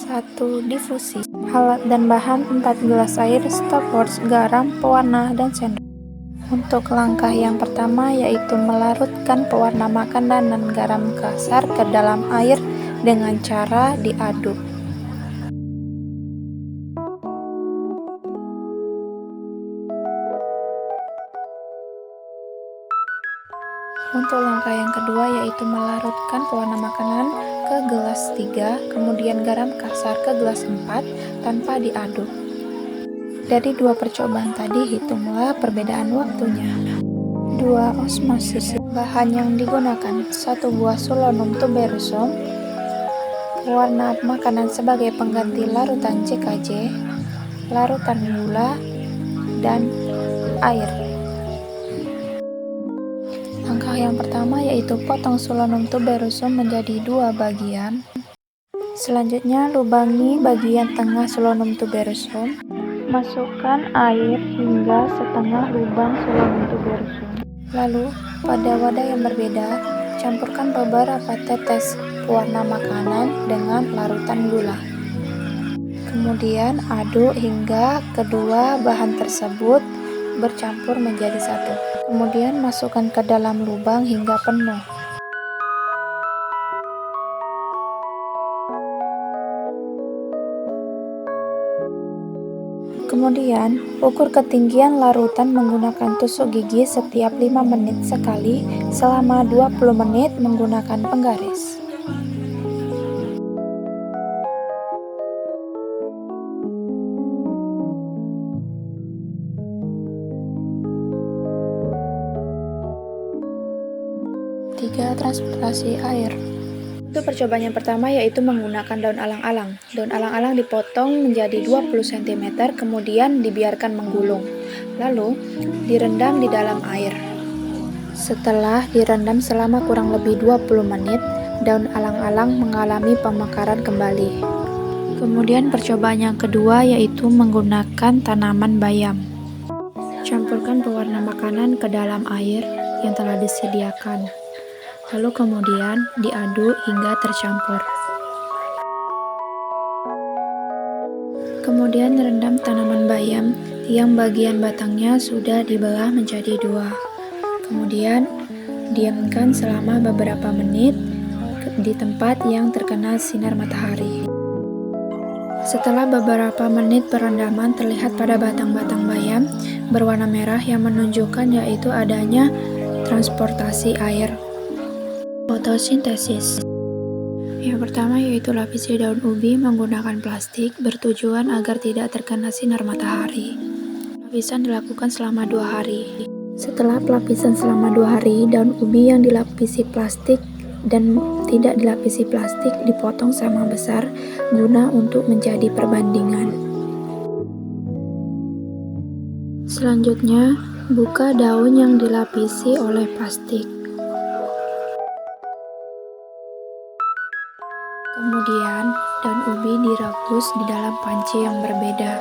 1. Difusi. Alat dan bahan 4 gelas air, stopwatch, garam, pewarna, dan sendok. Untuk langkah yang pertama yaitu melarutkan pewarna makanan dan garam kasar ke dalam air dengan cara diaduk. Untuk langkah yang kedua yaitu melarutkan pewarna makanan ke gelas 3, kemudian garam kasar ke gelas 4 tanpa diaduk. Dari 2 percobaan tadi, hitunglah perbedaan waktunya. 2. Osmosis. Bahan yang digunakan: 1 buah Solanum tuberosum, pewarna makanan sebagai pengganti larutan CKJ, larutan gula, dan air. Langkah yang pertama yaitu potong Solanum tuberosum menjadi 2 bagian. Selanjutnya, lubangi bagian tengah Solanum tuberosum. Masukkan air hingga setengah lubang Solanum tuberosum. Lalu, pada wadah yang berbeda, campurkan beberapa tetes pewarna makanan dengan larutan gula. Kemudian aduk hingga kedua bahan tersebut bercampur menjadi satu. Kemudian masukkan ke dalam lubang hingga penuh. Kemudian, ukur ketinggian larutan menggunakan tusuk gigi setiap 5 menit sekali selama 20 menit menggunakan penggaris. Transportasi air. Untuk percobaan yang pertama yaitu menggunakan daun alang-alang. Daun alang-alang dipotong menjadi 20 cm, kemudian dibiarkan menggulung. Lalu, direndam di dalam air. Setelah direndam selama kurang lebih 20 menit, daun alang-alang mengalami pemekaran kembali. Kemudian percobaan yang kedua yaitu menggunakan tanaman bayam. Campurkan pewarna makanan ke dalam air yang telah disediakan. Lalu kemudian diaduk hingga tercampur. Kemudian rendam tanaman bayam yang bagian batangnya sudah dibelah menjadi 2. Kemudian diamkan selama beberapa menit di tempat yang terkena sinar matahari. Setelah beberapa menit perendaman, terlihat pada batang-batang bayam berwarna merah yang menunjukkan yaitu adanya transportasi air. Fotosintesis. Yang pertama yaitu lapisi daun ubi menggunakan plastik bertujuan agar tidak terkena sinar matahari. Lapisan dilakukan selama 2 hari. Setelah pelapisan selama 2 hari, daun ubi yang dilapisi plastik dan tidak dilapisi plastik dipotong sama besar guna untuk menjadi perbandingan. Selanjutnya, buka daun yang dilapisi oleh plastik. Kemudian, daun ubi direbus di dalam panci yang berbeda.